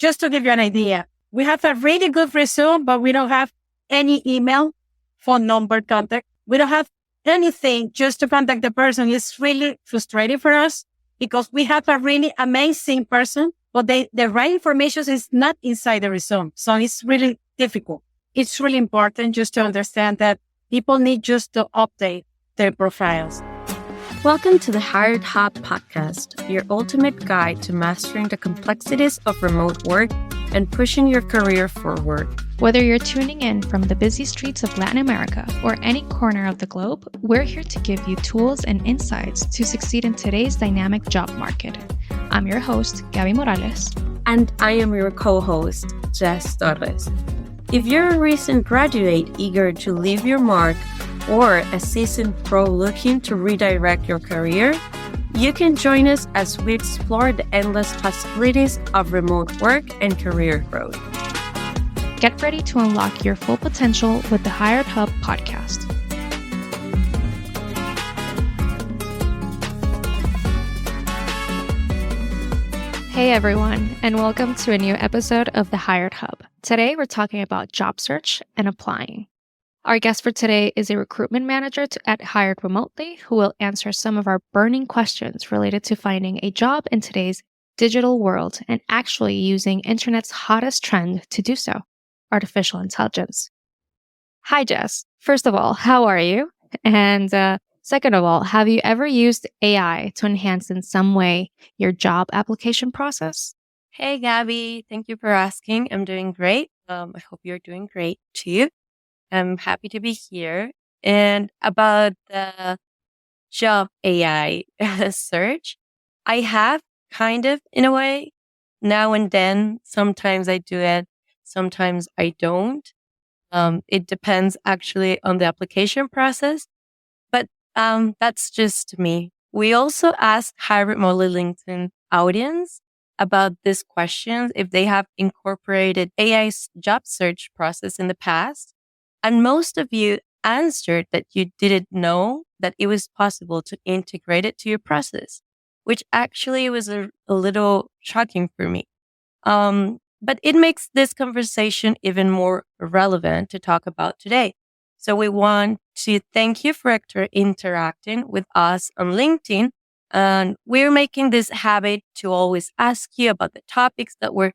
just to give you an idea, we have a really good resume, but we don't have any email, phone number, contact. We don't have anything just to contact the person. It's really frustrating for us because we have a really amazing person, but the right information is not inside the resume. So it's really difficult. It's really important just to understand that people need just to update their profiles. Welcome to the Hired Hub podcast, your ultimate guide to mastering the complexities of remote work and pushing your career forward. Whether you're tuning in from the busy streets of Latin America or any corner of the globe, we're here to give you tools and insights to succeed in today's dynamic job market. I'm your host, Gaby Morales. And I am your co-host, Jess Torres. If you're a recent graduate eager to leave your mark or a seasoned pro looking to redirect your career, you can join us as we explore the endless possibilities of remote work and career growth. Get ready to unlock your full potential with the Hired Hub podcast. Hey everyone, and welcome to a new episode of the Hired Hub. Today we're talking about job search and applying. Our guest for today is a recruitment manager at Hired Remoteli who will answer some of our burning questions related to finding a job in today's digital world and actually using internet's hottest trend to do so, artificial intelligence. Hi, Jess. First of all, how are you? And second of all, have you ever used AI to enhance in some way your job application process? Hey, Gabby. Thank you for asking. I'm doing great. I hope you're doing great too. I'm happy to be here. And about the job AI search, I have kind of, in a way, now and then. Sometimes I do it, sometimes I don't. It depends actually on the application process, but that's just me. We also asked Hired Remoteli LinkedIn audience about this question, if they have incorporated AI's job search process in the past. And most of you answered that you didn't know that it was possible to integrate it to your process, which actually was a little shocking for me. But it makes this conversation even more relevant to talk about today. So we want to thank you for interacting with us on LinkedIn. And we're making this habit to always ask you about the topics that we're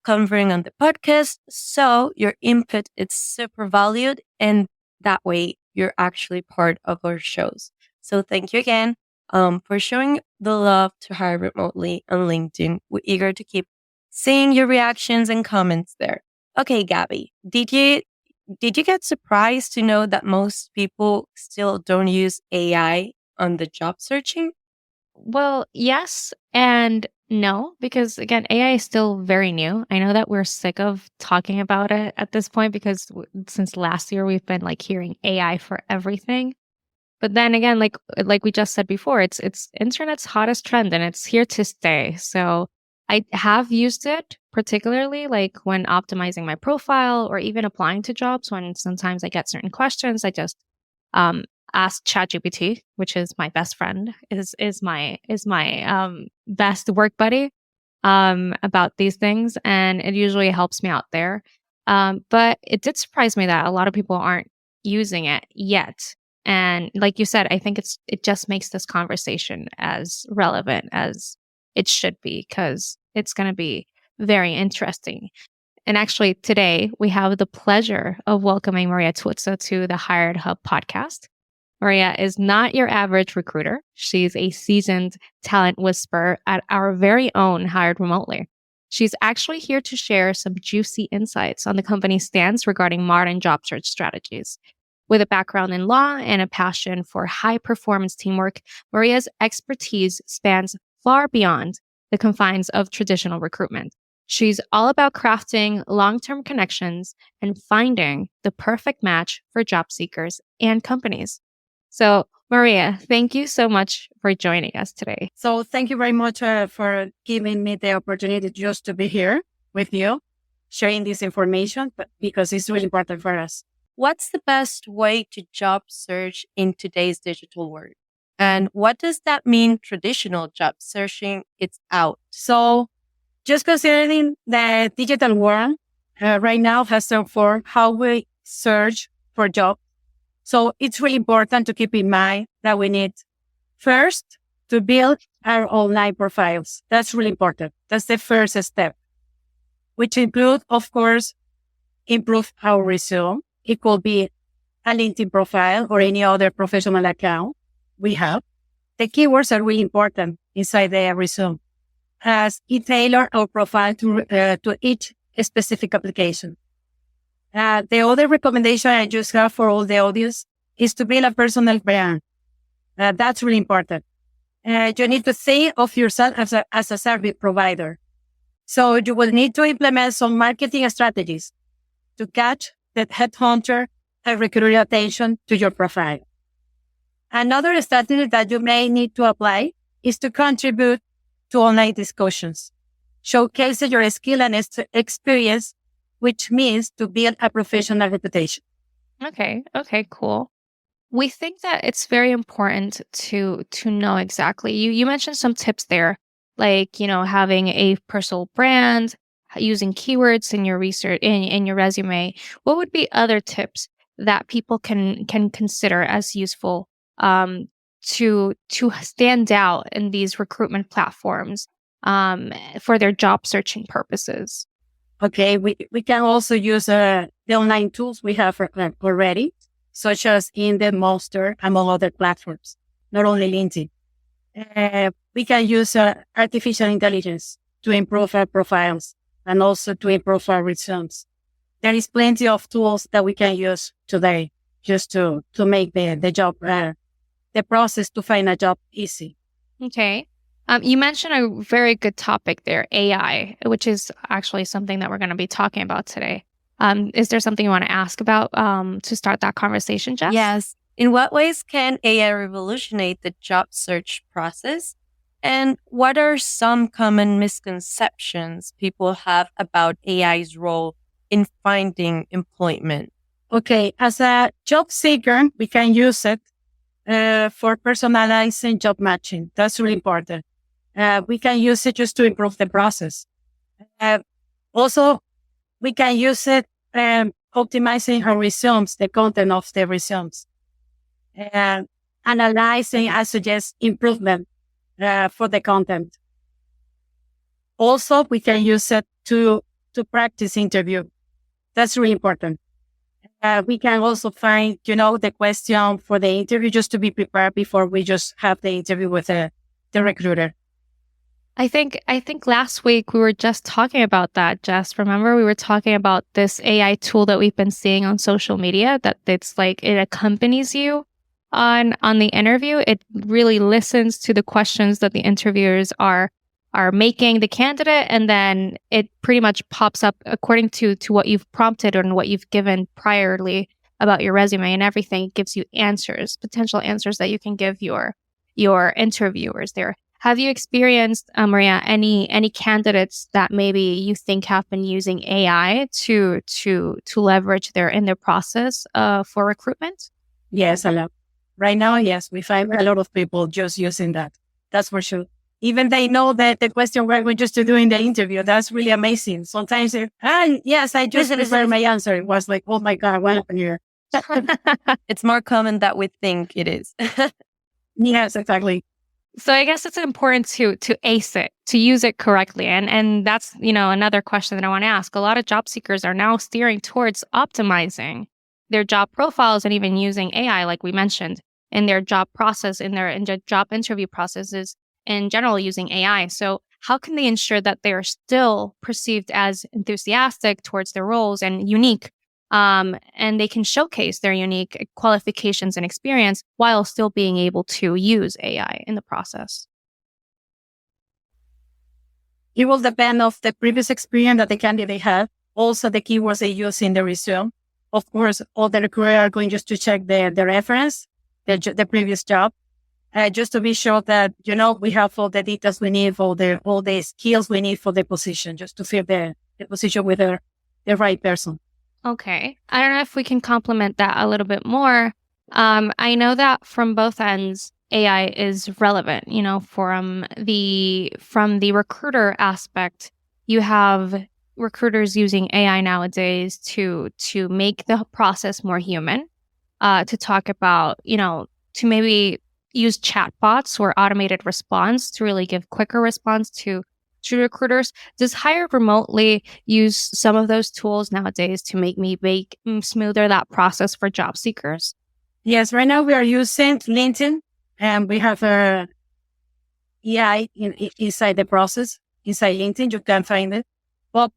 covering on the podcast. So your input is super valued, and that way you're actually part of our shows. So thank you again for showing the love to Hired Remoteli on LinkedIn. We're eager to keep seeing your reactions and comments there. Okay, Gabby, did you get surprised to know that most people still don't use AI on the job searching? Well, yes and no, because again, AI is still very new. I know that we're sick of talking about it at this point because since last year we've been hearing AI for everything. But then again, like we just said before, it's internet's hottest trend and it's here to stay. So I have used it particularly when optimizing my profile or even applying to jobs. When sometimes I get certain questions, I just ask ChatGPT, which is my best friend, is my best work buddy about these things, and it usually helps me out there. But it did surprise me that a lot of people aren't using it yet. And like you said, I think it just makes this conversation as relevant as it should be because it's going to be very interesting. And actually, today we have the pleasure of welcoming Maria Tuozzo to the Hired Hub podcast. Maria is not your average recruiter. She's a seasoned talent whisperer at our very own Hired Remoteli. She's actually here to share some juicy insights on the company's stance regarding modern job search strategies. With a background in law and a passion for high-performance teamwork, Maria's expertise spans far beyond the confines of traditional recruitment. She's all about crafting long-term connections and finding the perfect match for job seekers and companies. So, Maria, thank you so much for joining us today. So thank you very much for giving me the opportunity just to be here with you, sharing this information, but because it's really important for us. What's the best way to job search in today's digital world? And what does that mean traditional job searching? It's out. So just considering the digital world right now has transformed how we search for jobs. So it's really important to keep in mind that we need first to build our online profiles. That's really important. That's the first step, which include, of course, improve our resume. It could be a LinkedIn profile or any other professional account we have. The keywords are really important inside the resume, as it tailor our profile to each specific application. The other recommendation I just have for all the audience is to build a personal brand. That's really important. You need to think of yourself as a service provider. So you will need to implement some marketing strategies to catch the headhunter and recruiter attention to your profile. Another strategy that you may need to apply is to contribute to online discussions, showcasing your skill and experience, which means to build a professional reputation. Okay, cool. We think that it's very important to know exactly. You mentioned some tips there, like, having a personal brand, using keywords in your research in your resume. What would be other tips that people can consider as useful to stand out in these recruitment platforms for their job searching purposes? Okay, we can also use the online tools we have already, such as Indeed, Monster, among other platforms, not only LinkedIn. We can use artificial intelligence to improve our profiles and also to improve our resumes. There is plenty of tools that we can use today just to make the job, the process to find a job easy. Okay. You mentioned a very good topic there, AI, which is actually something that we're going to be talking about today. Is there something you want to ask about to start that conversation, Jess? Yes. In what ways can AI revolutionize the job search process? And what are some common misconceptions people have about AI's role in finding employment? Okay, as a job seeker, we can use it for personalizing job matching. That's really important. We can use it just to improve the process. Also, we can use it optimizing our resumes, the content of the resumes, analyzing and suggest improvement for the content. Also, we can use it to practice interview. That's really important. We can also find, the question for the interview just to be prepared before we just have the interview with the recruiter. I think last week we were just talking about that, Jess. Remember, we were talking about this AI tool that we've been seeing on social media, that it's like it accompanies you on the interview. It really listens to the questions that the interviewers are making the candidate, and then it pretty much pops up according to what you've prompted and what you've given priorly about your resume and everything. It gives you answers, potential answers that you can give your interviewers there. Have you experienced, Maria, any candidates that maybe you think have been using AI to leverage in their process for recruitment? Yes, a lot. Right now, yes, we find a lot of people just using that. That's for sure. Even they know that the question we're going just to do in the interview. That's really amazing. Sometimes, yes, I just prepared my answer. It was like, oh my God, what happened here? It's more common than we think it is. Yes, exactly. So I guess it's important to ace it, to use it correctly. And that's, another question that I want to ask. A lot of job seekers are now steering towards optimizing their job profiles and even using AI, like we mentioned, in their job process, in their job interview processes, in general using AI. So how can they ensure that they are still perceived as enthusiastic towards their roles and unique, and they can showcase their unique qualifications and experience while still being able to use AI in the process? It will depend of the previous experience that the candidate had. Also, the keywords they use in the resume. Of course, all the recruiter are going just to check the reference, the previous job, just to be sure that, we have all the details we need, all the skills we need for the position, just to fill the position with the right person. Okay. I don't know if we can complement that a little bit more. I know that from both ends, AI is relevant, from the recruiter aspect. you have recruiters using AI nowadays to make the process more human, to talk about, to maybe use chatbots or automated response to really give quicker response to recruiters. Does Hired Remotely use some of those tools nowadays to make smoother that process for job seekers? Yes, right now we are using LinkedIn, and we have a AI inside the process. Inside LinkedIn, you can find it. But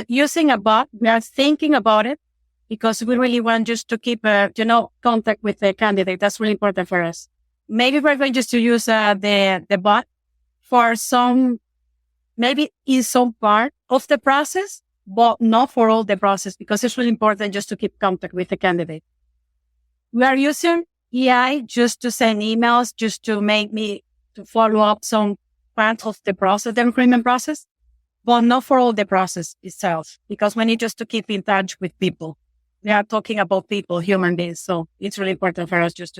using a bot, we are thinking about it because we really want just to keep, contact with the candidate. That's really important for us. Maybe we're going just to use the bot for maybe in some part of the process, but not for all the process, because it's really important just to keep contact with the candidate. We are using AI just to send emails, just to make me to follow up some part of the process, the recruitment process, but not for all the process itself, because we need just to keep in touch with people. We are talking about people, human beings. So it's really important for us just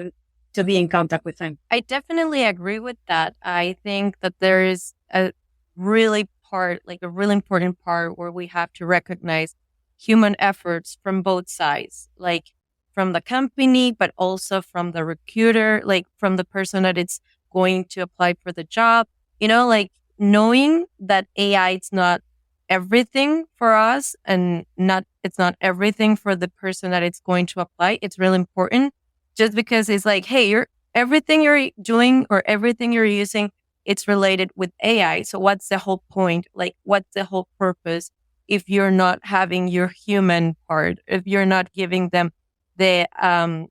to be in contact with them. I definitely agree with that. I think that there is a really important part where we have to recognize human efforts from both sides, like from the company, but also from the recruiter, like from the person that it's going to apply for the job. Like knowing that AI is not everything for us and it's not everything for the person that it's going to apply. It's really important, just because it's like, hey, everything you're doing or everything you're using, it's related with AI. So what's the whole point? Like, what's the whole purpose if you're not having your human part, if you're not giving them the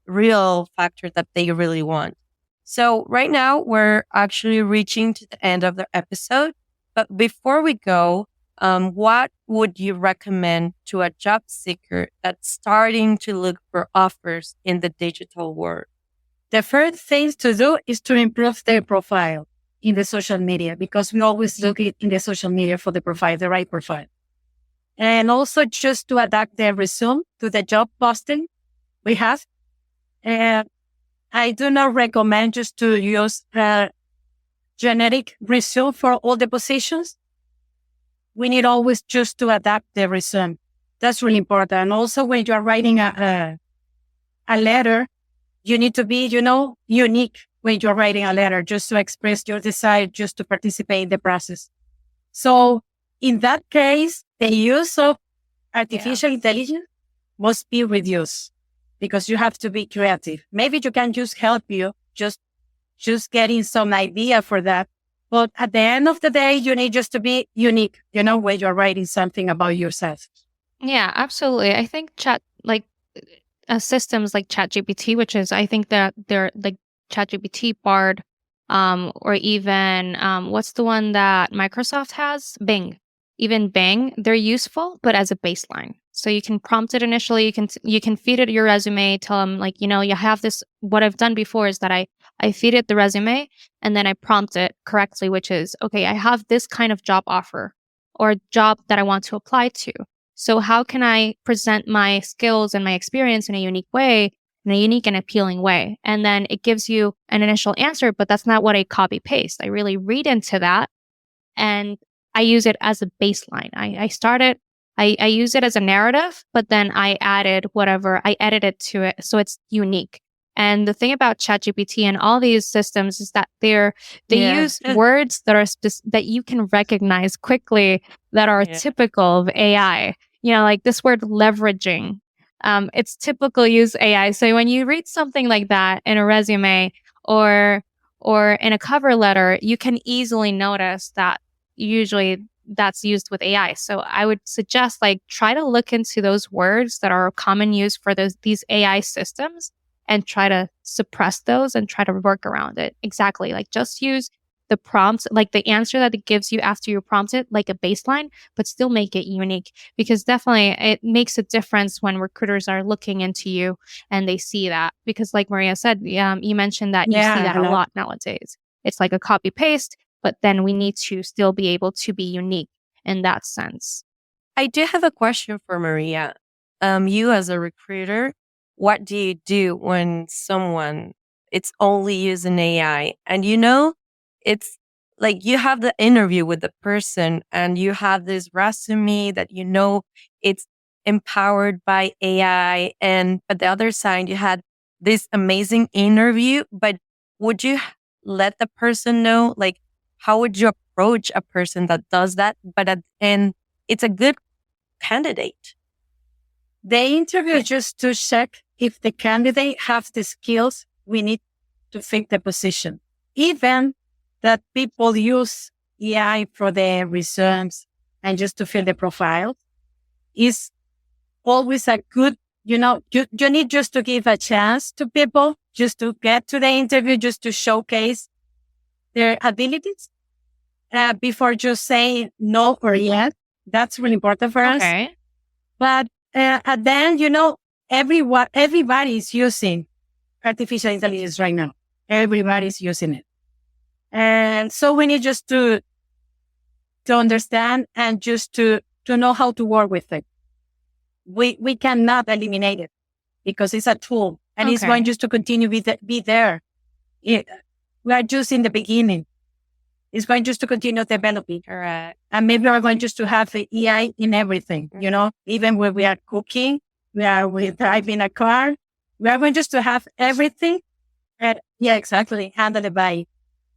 real factor that they really want? So right now we're actually reaching to the end of the episode. But before we go, what would you recommend to a job seeker that's starting to look for offers in the digital world? The first thing to do is to improve their profile in the social media, because we always look in the social media for the profile, the right profile. And also just to adapt their resume to the job posting we have. And I do not recommend just to use a generic resume for all the positions. We need always just to adapt the resume. That's really important. And also when you are writing a letter, you need to be, unique when you're writing a letter, just to express your desire, just to participate in the process. So in that case, the use of artificial intelligence must be reduced, because you have to be creative. Maybe you can just help you, just getting some idea for that. But at the end of the day, you need just to be unique, when you're writing something about yourself. Yeah, absolutely. I think systems like ChatGPT, which is, I think that they're like ChatGPT, Bard, or even what's the one that Microsoft has? Bing. Even Bing, they're useful, but as a baseline. So you can prompt it initially. You can feed it your resume. Tell them like, you have this. What I've done before is that I feed it the resume and then I prompt it correctly, which is, okay, I have this kind of job offer or job that I want to apply to. So how can I present my skills and my experience in a unique way, in a unique and appealing way? And then it gives you an initial answer, but that's not what I copy paste. I really read into that and I use it as a baseline. I use it as a narrative, but then I added whatever, I edited to it so it's unique. And the thing about ChatGPT and all these systems is that they use words that are that you can recognize quickly that are typical of AI. Like this word leveraging. It's typical use AI. So when you read something like that in a resume or in a cover letter, you can easily notice that usually that's used with AI. So I would suggest try to look into those words that are common use for these AI systems and try to suppress those and try to work around it. Exactly. Just use the prompt, the answer that it gives you after you prompt it, like a baseline, but still make it unique, because definitely it makes a difference when recruiters are looking into you and they see that. Because like Maria said, you mentioned that you see that a lot nowadays. It's like a copy paste, but then we need to still be able to be unique in that sense. I do have a question for Maria. You as a recruiter, what do you do when someone it's only using AI? And it's like you have the interview with the person and you have this resume that it's empowered by AI, and but the other side you had this amazing interview, but would you let the person know, like, how would you approach a person that does that but and it's a good candidate? The interview is just to check if the candidate has the skills we need to fill the position. Even that people use AI for their resumes and just to fill the profile is always a good, you need just to give a chance to people just to get to the interview, just to showcase their abilities before just saying no or yes. That's really important for us. Okay. But and then, everybody is using artificial intelligence right now. Everybody's using it. And so we need just to understand and just to know how to work with it. We cannot eliminate it because it's a tool and it's going just to continue be there. We are just in the beginning. It's going just to continue developing. Correct. And maybe we're going just to have the AI in everything, even when we are cooking, we're driving a car, we are going just to have everything. And exactly. Handled by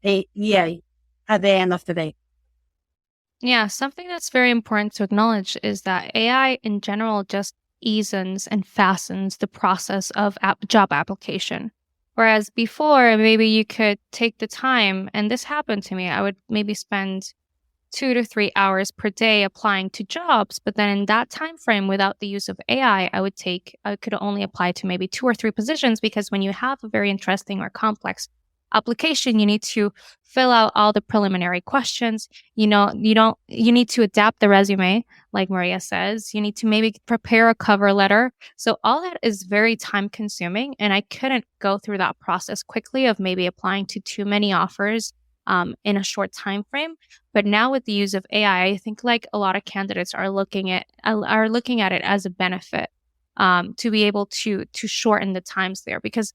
a AI at the end of the day. Yeah, something that's very important to acknowledge is that AI in general just eases and fastens the process of job application. Whereas before, maybe you could take the time, and this happened to me, I would maybe spend 2 to 3 hours per day applying to jobs, but then in that time frame, without the use of AI, I could only apply to maybe 2 or 3 positions, because when you have a very interesting or complex application, you need to fill out all the preliminary questions. You need to adapt the resume, like Maria says. You need to maybe prepare a cover letter. So all that is very time consuming. And I couldn't go through that process quickly of maybe applying to too many offers in a short time frame. But now with the use of AI, I think like a lot of candidates are looking at it as a benefit to be able to shorten the times there, because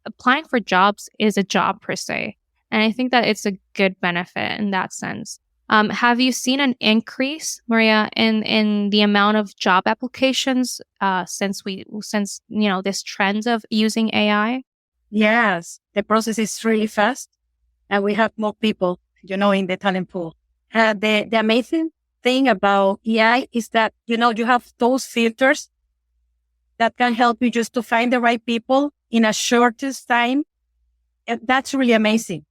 applying for jobs is a job per se. And I think that it's a good benefit in that sense. Have you seen an increase, Maria, in the amount of job applications since this trend of using AI? Yes, the process is really fast and we have more people, in the talent pool. The amazing thing about AI is that, you have those filters that can help you just to find the right people in a shortest time. And that's really amazing,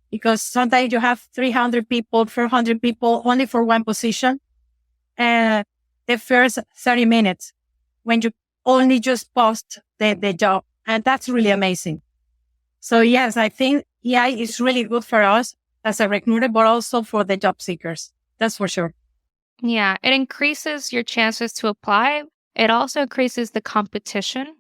because sometimes you have 300 people, 400 people only for one position. And the first 30 minutes when you only just post the job. And that's really amazing. So yes, I think AI is really good for us as a recruiter, but also for the job seekers. That's for sure. Yeah, it increases your chances to apply. It also increases the competition,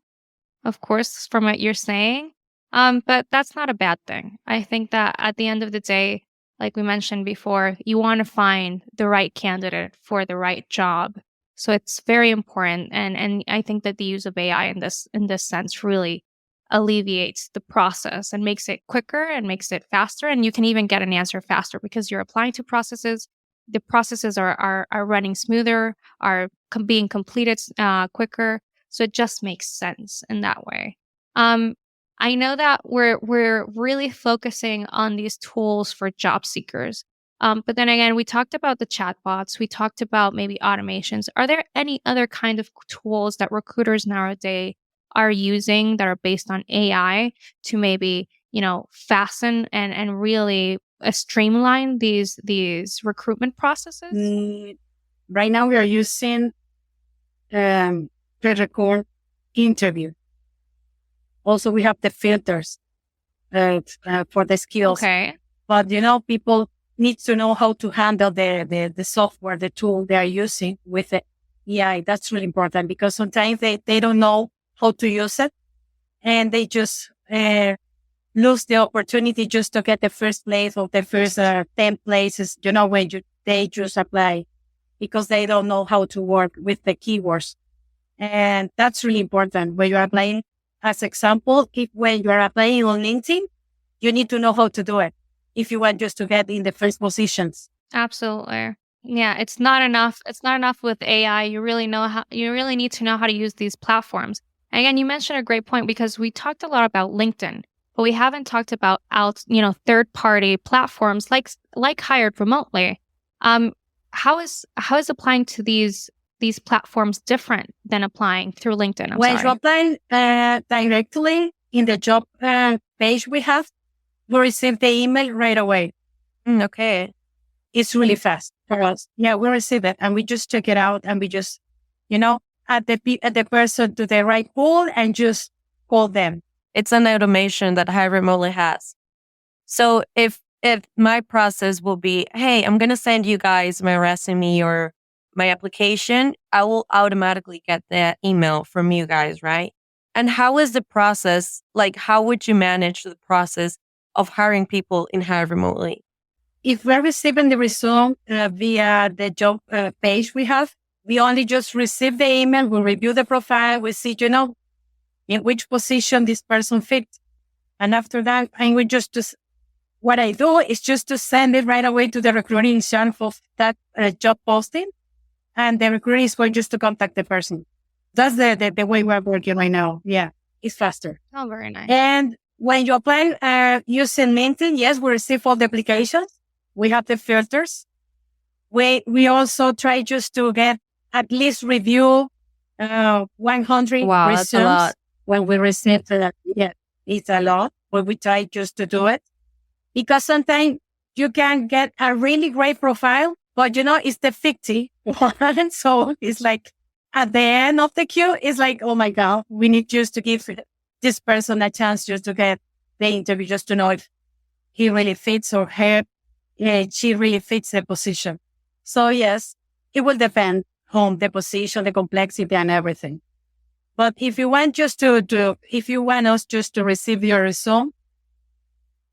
of course, from what you're saying. But that's not a bad thing. I think that at the end of the day, like we mentioned before, you want to find the right candidate for the right job. So it's very important. And I think that the use of AI in this sense really alleviates the process and makes it quicker and makes it faster. And you can even get an answer faster because you're applying to processes. The processes are running smoother, are being completed quicker. So it just makes sense in that way. I know that we're really focusing on these tools for job seekers. But then again, we talked about the chatbots. We talked about maybe automations. Are there any other kind of tools that recruiters nowadays are using that are based on AI to maybe, fasten and really streamline these recruitment processes? Right now we are using pre-record interview. Also, we have the filters for the skills. Okay. But, people need to know how to handle the software, the tool they are using with the AI. That's really important, because sometimes they don't know how to use it, and they just lose the opportunity just to get the first place or the first 10 places, when they just apply, because they don't know how to work with the keywords. And that's really important when you're applying. As example, when you're applying on LinkedIn, you need to know how to do it. if you want just to get in the first positions. Absolutely. Yeah, it's not enough. It's not enough with AI. You really need to know how to use these platforms. And again, you mentioned a great point because we talked a lot about LinkedIn, but we haven't talked about third-party platforms like Hired Remotely. How is applying to these platforms different than applying through LinkedIn? When you apply directly in the job page we have, we receive the email right away. Okay. It's really fast for us. Yeah, we receive it and we just check it out and we just, add the person to the right pool and just call them. It's an automation that Hired Remotely has. So if my process will be, hey, I'm going to send you guys my resume or my application, I will automatically get that email from you guys, right? And how is the process? Like, how would you manage the process of hiring people in Hired Remotely? If we're receiving the resume via the job page we have, we only just receive the email, we review the profile, we see, in which position this person fits. And after that, what I do is just to send it right away to the recruiting channel for that job posting. And the recruiter is going just to contact the person. That's the way we're working right now. Yeah, it's faster. Oh, very nice. And when you apply using LinkedIn, yes, we receive all the applications. We have the filters. We also try just to get at least review 100 Wow, that's a lot. resumes when we receive that. Yeah, it's a lot, but we try just to do it. Because sometimes you can get a really great profile, but it's the 50 one. So it's like at the end of the queue, it's like, oh my God, we need just to give this person a chance just to get the interview, just to know if he really fits or she really fits the position. So yes, it will depend on the position, the complexity and everything. But if you want if you want us just to receive your resume,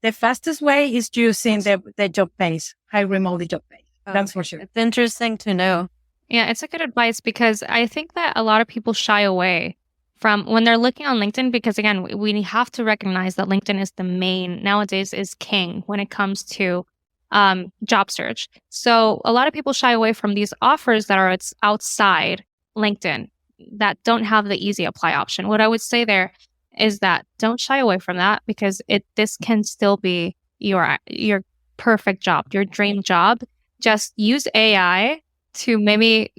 the fastest way is using the job page, Hired Remotely job page. That's for sure. It's interesting to know. Yeah, it's a good advice because I think that a lot of people shy away from when they're looking on LinkedIn because, again, we have to recognize that LinkedIn is nowadays is king when it comes to job search. So a lot of people shy away from these offers that are outside LinkedIn that don't have the easy apply option. What I would say there is that don't shy away from that because this can still be your perfect job, your dream job. Just use AI to maybe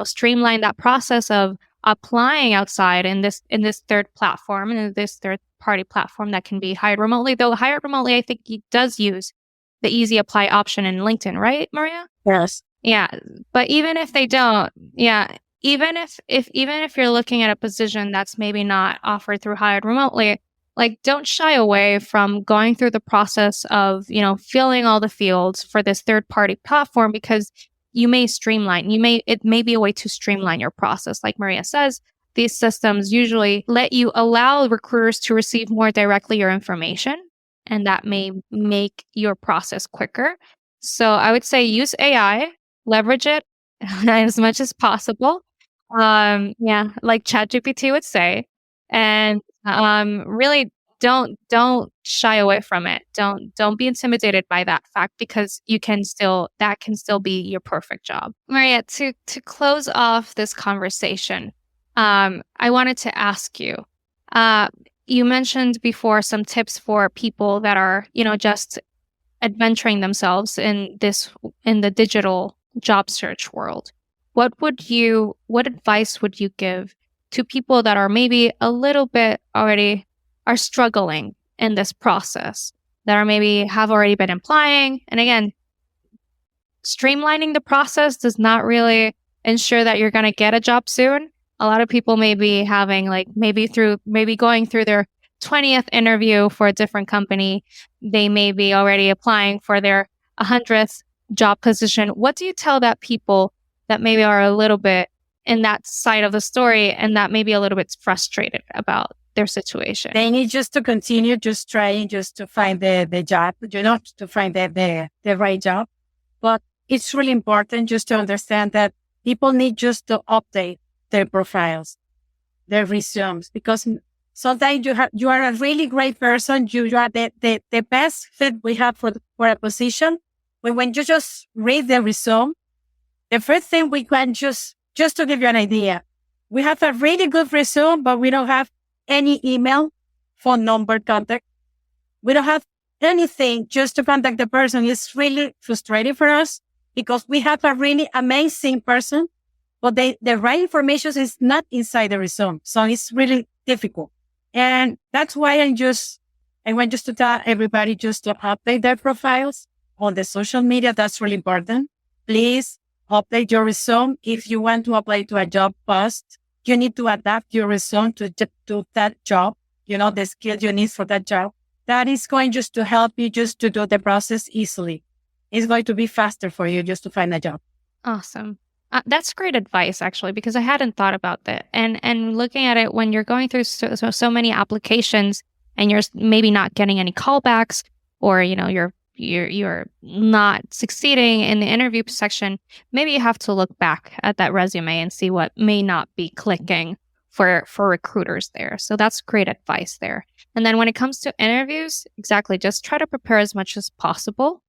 streamline that process of applying outside in this third platform and this third party platform that can be Hired Remotely. Though Hired Remotely, I think he does use the easy apply option in LinkedIn, right, Maria? Yes. Yeah, but even if they don't, even if you're looking at a position that's maybe not offered through Hired Remotely, like don't shy away from going through the process of, filling all the fields for this third party platform because you may streamline. It may be a way to streamline your process. Like Maria says, these systems usually let you allow recruiters to receive more directly your information, and that may make your process quicker. So I would say use AI, leverage it as much as possible. Like ChatGPT would say, and really don't shy away from it. Don't be intimidated by that fact because that can still be your perfect job. Maria, to close off this conversation, I wanted to ask you, you mentioned before some tips for people that are, just adventuring themselves in the digital job search world. What advice would you give to people that are maybe a little bit already are struggling in this process, that are maybe have already been applying? And again, streamlining the process does not really ensure that you're going to get a job soon. A lot of people may be having maybe going through their 20th interview for a different company. They may be already applying for their 100th job position. What do you tell that people that maybe are a little bit in that side of the story and that may be a little bit frustrated about their situation? They need just to continue just trying just to find the job, to find the right job. But it's really important just to understand that people need just to update their profiles, their resumes, because Sometimes you are a really great person. You are the best fit we have for a position. But when you just read the resume, the first thing we can just to give you an idea, we have a really good resume, but we don't have any email, phone number, contact. We don't have anything just to contact the person. It's really frustrating for us because we have a really amazing person, but the right information is not inside the resume. So it's really difficult. And that's why I want just to tell everybody just to update their profiles on the social media. That's really important. Please update your resume. If you want to apply to a job post, you need to adapt your resume to that job, the skills you need for that job. That is going just to help you just to do the process easily. It's going to be faster for you just to find a job. Awesome. That's great advice, actually, because I hadn't thought about that. And looking at it, when you're going through so many applications and you're maybe not getting any callbacks, or you're not succeeding in the interview section, maybe you have to look back at that resume and see what may not be clicking for recruiters there. So that's great advice there. And then when it comes to interviews, exactly, just try to prepare as much as possible.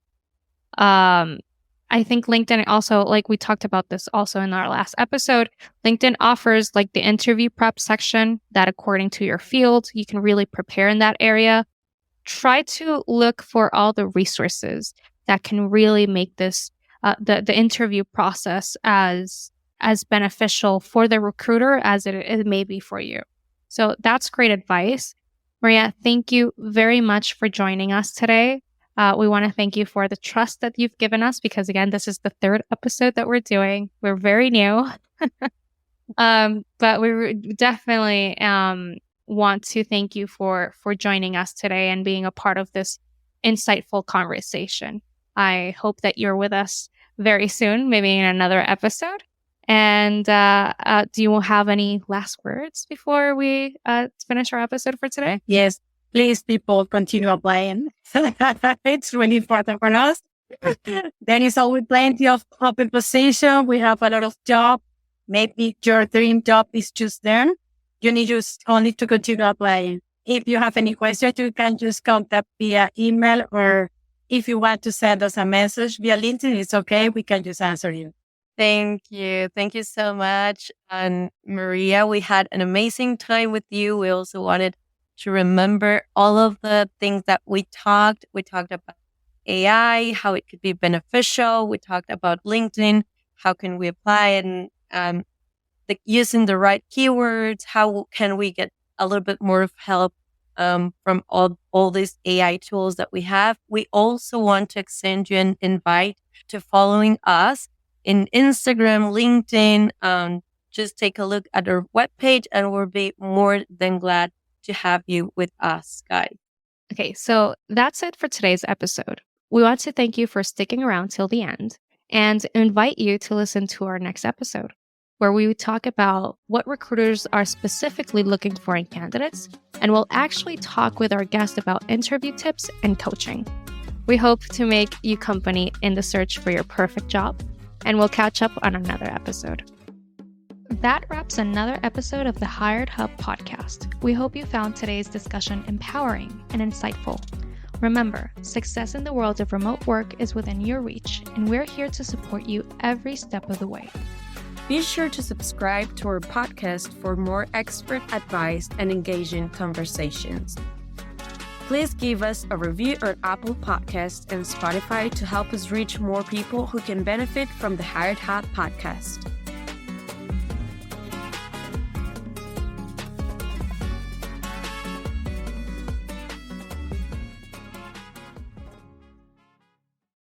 I think LinkedIn also, like we talked about this also in our last episode, LinkedIn offers like the interview prep section that according to your field, you can really prepare in that area. Try to look for all the resources that can really make this, the interview process as beneficial for the recruiter as it may be for you. So that's great advice. Maria, thank you very much for joining us today. We want to thank you for the trust that you've given us because, again, this is the third episode that we're doing. We're very new, but we definitely want to thank you for joining us today and being a part of this insightful conversation. I hope that you're with us very soon, maybe in another episode. And do you have any last words before we finish our episode for today? Yes. Please, people, continue applying. It's really important for us. There is always plenty of open position. We have a lot of job. Maybe your dream job is just there. You need just only to continue applying. If you have any questions, you can just contact via email, or if you want to send us a message via LinkedIn, it's okay. We can just answer you. Thank you. Thank you so much. And Maria, we had an amazing time with you. We also wanted to remember all of the things that we talked. We talked about AI, how it could be beneficial. We talked about LinkedIn, how can we apply it, and using the right keywords. How can we get a little bit more of help from all these AI tools that we have? We also want to extend you an invite to following us in Instagram, LinkedIn. Just take a look at our webpage, and we'll be more than glad to have you with us, guys. Okay, so that's it for today's episode. We want to thank you for sticking around till the end and invite you to listen to our next episode, where we talk about what recruiters are specifically looking for in candidates, and we'll actually talk with our guest about interview tips and coaching. We hope to make you company in the search for your perfect job, and we'll catch up on another episode. That wraps another episode of the Hired Hub podcast. We hope you found today's discussion empowering and insightful. Remember, success in the world of remote work is within your reach, and we're here to support you every step of the way. Be sure to subscribe to our podcast for more expert advice and engaging conversations. Please give us a review on Apple Podcasts and Spotify to help us reach more people who can benefit from the Hired Hub podcast.